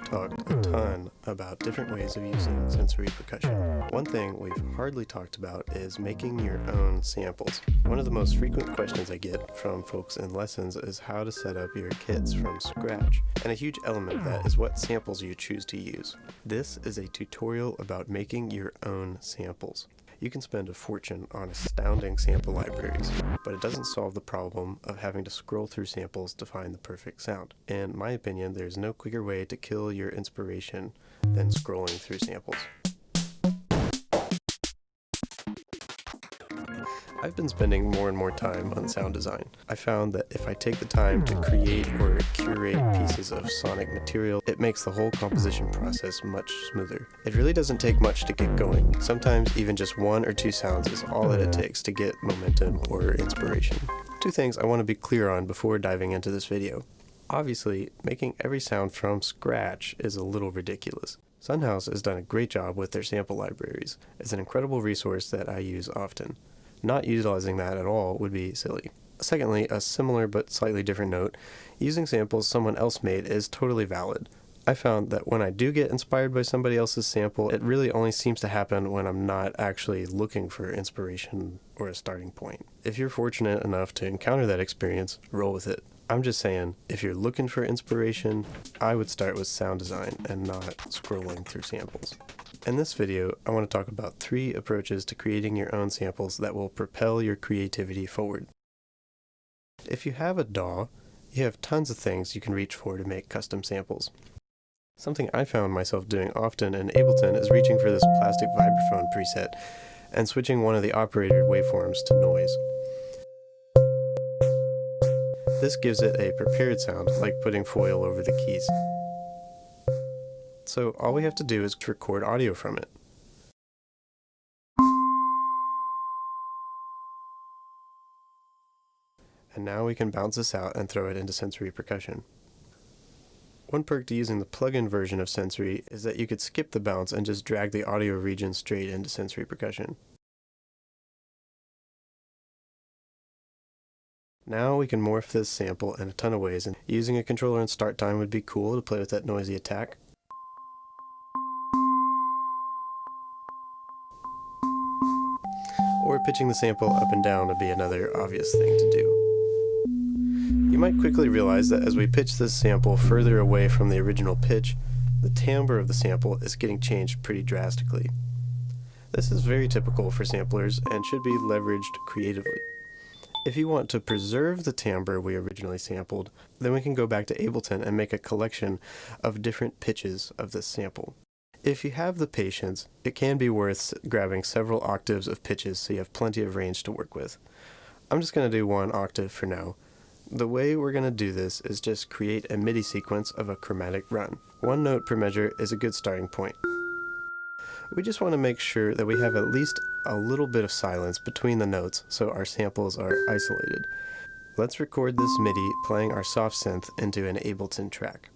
talked a ton about different ways of using sensory percussion. One thing we've hardly talked about is making your own samples. One of the most frequent questions I get from folks in lessons is how to set up your kits from scratch, and a huge element of that is what samples you choose to use. This is a tutorial about making your own samples. You can spend a fortune on astounding sample libraries, but it doesn't solve the problem of having to scroll through samples to find the perfect sound. In my opinion, there's no quicker way to kill your inspiration than scrolling through samples. I've been spending more and more time on sound design. I found that if I take the time to create or curate pieces of sonic material, it makes the whole composition process much smoother. It really doesn't take much to get going. Sometimes even just one or two sounds is all that it takes to get momentum or inspiration. Two things I want to be clear on before diving into this video. Obviously, making every sound from scratch is a little ridiculous. Sunhouse has done a great job with their sample libraries. It's an incredible resource that I use often. Not utilizing that at all would be silly. Secondly, a similar but slightly different note, using samples someone else made is totally valid. I found that when I do get inspired by somebody else's sample, it really only seems to happen when I'm not actually looking for inspiration or a starting point. If you're fortunate enough to encounter that experience, roll with it. I'm just saying, if you're looking for inspiration, I would start with sound design and not scrolling through samples. In this video, I want to talk about 3 approaches to creating your own samples that will propel your creativity forward. If you have a DAW, you have tons of things you can reach for to make custom samples. Something I found myself doing often in Ableton is reaching for this plastic vibraphone preset and switching one of the operator waveforms to noise. This gives it a prepared sound, like putting foil over the keys. So all we have to do is record audio from it. And now we can bounce this out and throw it into Sensory Percussion. One perk to using the plugin version of Sensory is that you could skip the bounce and just drag the audio region straight into Sensory Percussion. Now we can morph this sample in a ton of ways, and using a controller and start time would be cool to play with that noisy attack. Or pitching the sample up and down would be another obvious thing to do. You might quickly realize that as we pitch this sample further away from the original pitch, the timbre of the sample is getting changed pretty drastically. This is very typical for samplers and should be leveraged creatively. If you want to preserve the timbre we originally sampled, then we can go back to Ableton and make a collection of different pitches of this sample. If you have the patience, it can be worth grabbing several octaves of pitches so you have plenty of range to work with. I'm just going to do 1 octave for now. The way we're going to do this is just create a MIDI sequence of a chromatic run. 1 note per measure is a good starting point. We just want to make sure that we have at least a little bit of silence between the notes so our samples are isolated. Let's record this MIDI playing our soft synth into an Ableton track.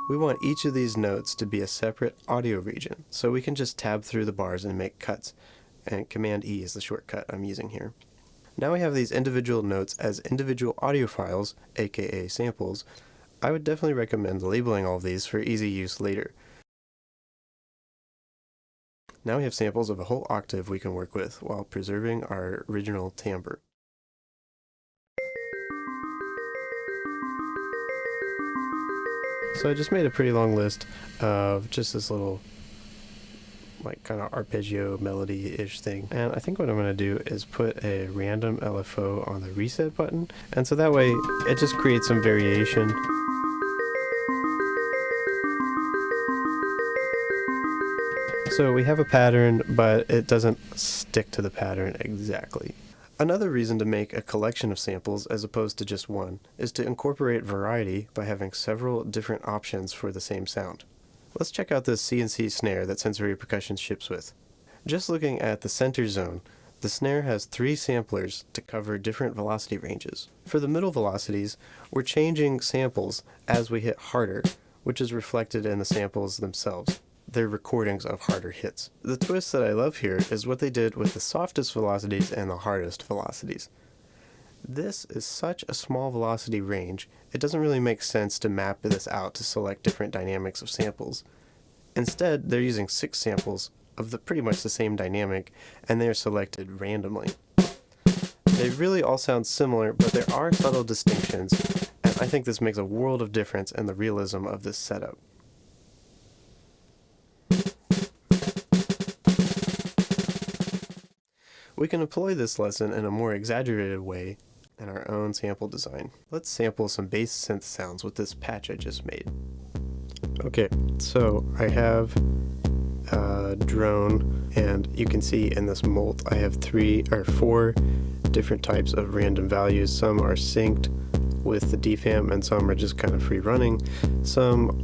We want each of these notes to be a separate audio region, so we can just tab through the bars and make cuts, and Command E is the shortcut I'm using here. Now we have these individual notes as individual audio files, aka samples. I would definitely recommend labeling all of these for easy use later. Now we have samples of a whole octave we can work with while preserving our original timbre. So I just made a pretty long list of just this little kind of arpeggio melody-ish thing. And I think what I'm going to do is put a random LFO on the reset button. And so that way it just creates some variation. So we have a pattern, but it doesn't stick to the pattern exactly. Another reason to make a collection of samples as opposed to just one is to incorporate variety by having several different options for the same sound. Let's check out this CNC snare that Sensory Percussion ships with. Just looking at the center zone, the snare has 3 samplers to cover different velocity ranges. For the middle velocities, we're changing samples as we hit harder, which is reflected in the samples themselves. They're recordings of harder hits. The twist that I love here is what they did with the softest velocities and the hardest velocities. This is such a small velocity range, it doesn't really make sense to map this out to select different dynamics of samples. Instead, they're using 6 samples of pretty much the same dynamic, and they're selected randomly. They really all sound similar, but there are subtle distinctions, and I think this makes a world of difference in the realism of this setup. We can employ this lesson in a more exaggerated way in our own sample design. Let's sample some bass synth sounds with this patch I just made. Okay, so I have a drone, and you can see in this molt I have 4 different types of random values. Some are synced with the DFAM and some are just kind of free running. Some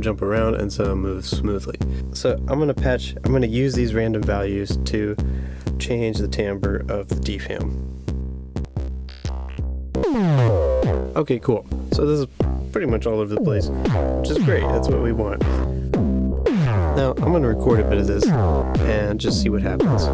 jump around and some move smoothly. So I'm gonna use these random values to change the timbre of the DFAM. Okay, cool. So this is pretty much all over the place, which is great. That's what we want. Now I'm gonna record a bit of this and just see what happens.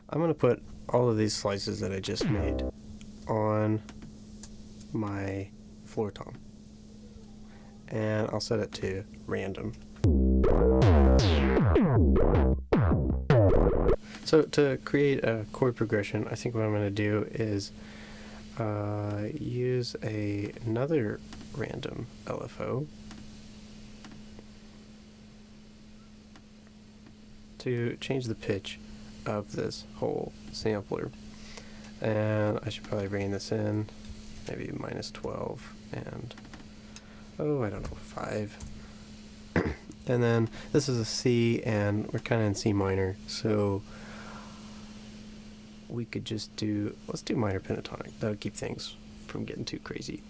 I'm going to put all of these slices that I just made on my floor tom, and I'll set it to random. So to create a chord progression, I think what I'm going to do is use another random LFO to change the pitch of this whole sampler, and I should probably rein this in, maybe -12 and I don't know, 5. And then this is a C, and we're kind of in C minor, so we could just let's do minor pentatonic. That'll keep things from getting too crazy.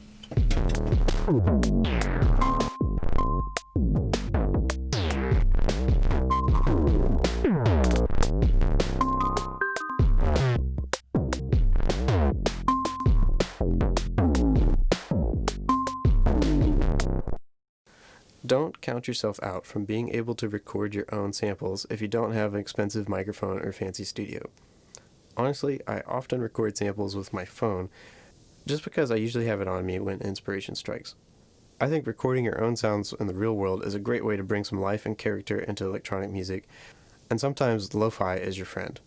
Don't count yourself out from being able to record your own samples if you don't have an expensive microphone or fancy studio. Honestly, I often record samples with my phone just because I usually have it on me when inspiration strikes. I think recording your own sounds in the real world is a great way to bring some life and character into electronic music, and sometimes lo-fi is your friend.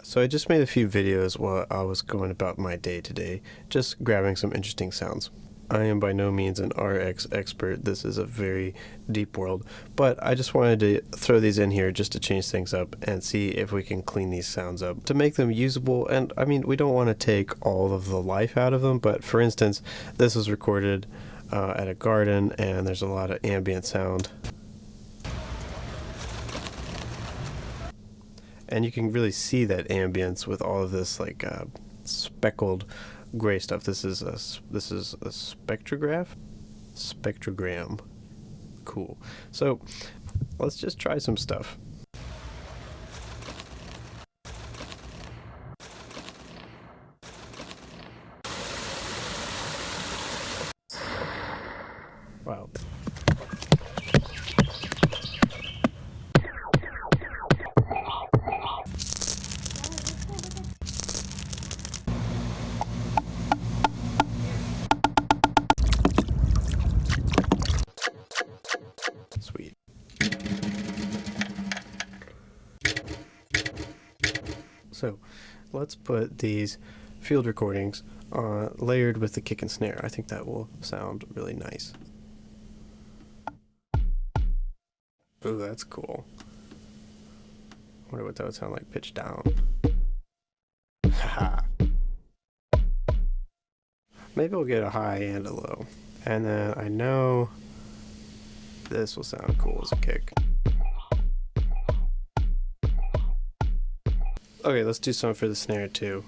So I just made a few videos while I was going about my day today, just grabbing some interesting sounds. I am by no means an RX expert. This is a very deep world, but I just wanted to throw these in here just to change things up and see if we can clean these sounds up to make them usable. And I mean, we don't want to take all of the life out of them, but for instance, this was recorded at a garden, and there's a lot of ambient sound. And you can really see that ambience with all of this like speckled gray stuff. This is a spectrogram. Cool. So let's just try some stuff. Wow. Sweet. So let's put these field recordings layered with the kick and snare. I think that will sound really nice. Oh, that's cool. Wonder what that would sound like pitched down. Haha. Maybe we'll get a high and a low. And then I know this will sound cool as a kick. Okay, let's do some for the snare too.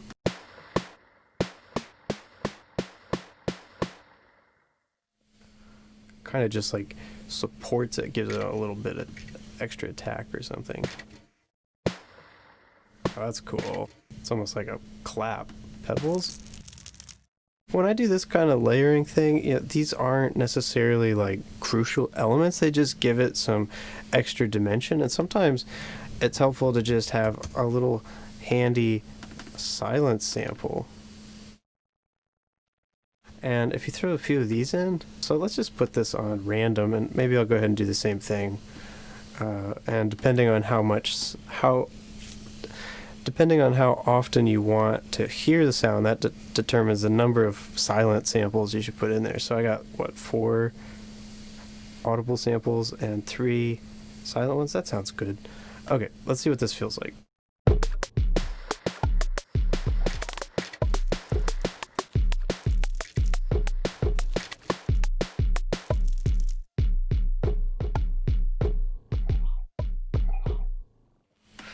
Kind of just like supports it, gives it a little bit of extra attack or something. Oh, that's cool. It's almost like a clap. Pebbles? When I do this kind of layering thing, these aren't necessarily like crucial elements. They just give it some extra dimension, and sometimes it's helpful to just have a little handy silence sample. And if you throw a few of these in, so let's just put this on random, and maybe I'll go ahead and do the same thing. And depending on how often you want to hear the sound, that determines the number of silent samples you should put in there. So I got, 4 audible samples and 3 silent ones? That sounds good. Okay, let's see what this feels like.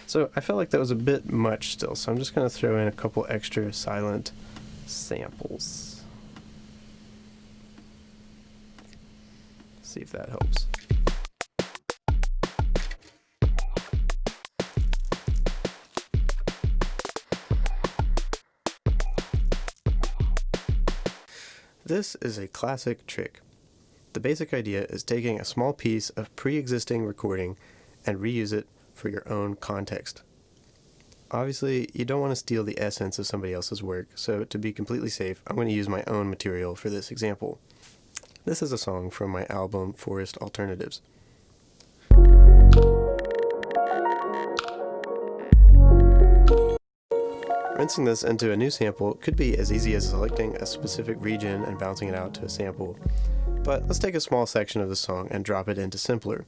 So I felt like that was a bit much still, so I'm just going to throw in a couple extra silent samples. See if that helps. This is a classic trick. The basic idea is taking a small piece of pre-existing recording and reuse it for your own context. Obviously, you don't want to steal the essence of somebody else's work, so to be completely safe, I'm going to use my own material for this example. This is a song from my album Forest Alternatives. Rinsing this into a new sample could be as easy as selecting a specific region and bouncing it out to a sample, but let's take a small section of the song and drop it into Simpler.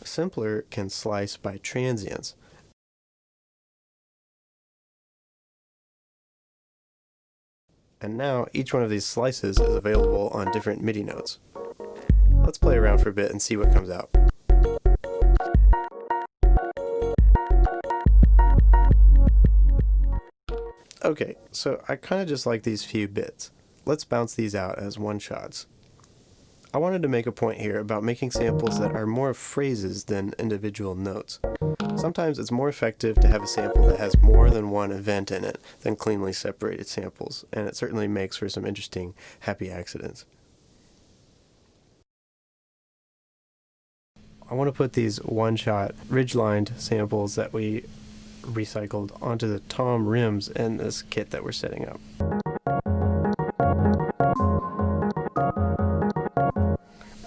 Simpler can slice by transients. And now each one of these slices is available on different MIDI notes. Let's play around for a bit and see what comes out. Okay, so I kind of just like these few bits. Let's bounce these out as one-shots. I wanted to make a point here about making samples that are more phrases than individual notes. Sometimes it's more effective to have a sample that has more than one event in it than cleanly separated samples, and it certainly makes for some interesting happy accidents. I want to put these one-shot ridge-lined samples that we recycled onto the tom rims in this kit that we're setting up.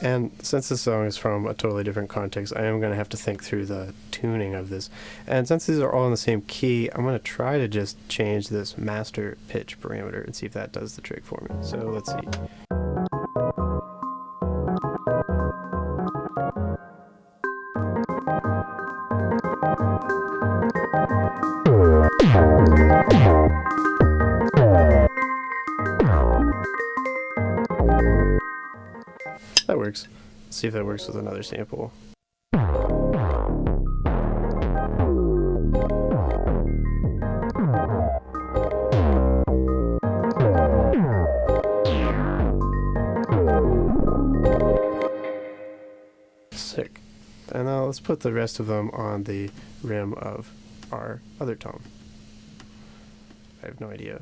And since this song is from a totally different context, I am going to have to think through the tuning of this. And since these are all in the same key, I'm going to try to just change this master pitch parameter and see if that does the trick for me. So let's see. That works. Let's see if that works with another sample. Sick. And now let's put the rest of them on the rim of our other tom. I have no idea.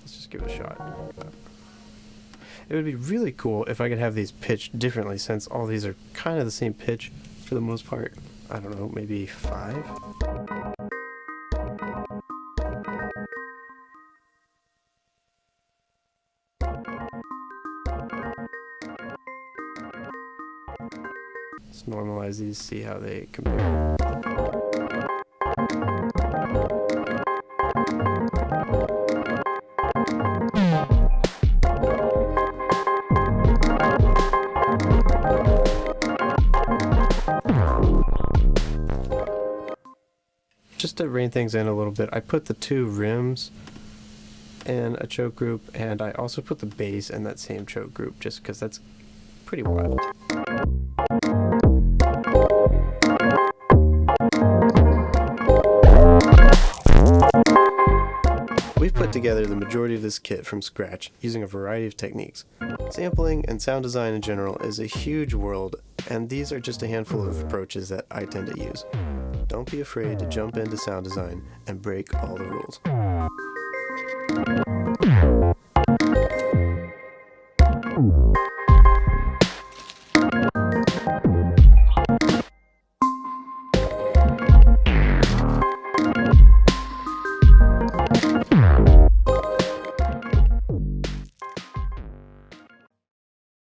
Let's just give it a shot. It would be really cool if I could have these pitched differently, since all these are kind of the same pitch for the most part. I don't know, maybe 5? Let's normalize these, see how they compare. just to rein things in a little bit, I put the two rims in a choke group, and I also put the bass in that same choke group just because that's pretty wild. We've put together the majority of this kit from scratch using a variety of techniques. Sampling and sound design in general is a huge world, and these are just a handful of approaches that I tend to use. Don't be afraid to jump into sound design and break all the rules.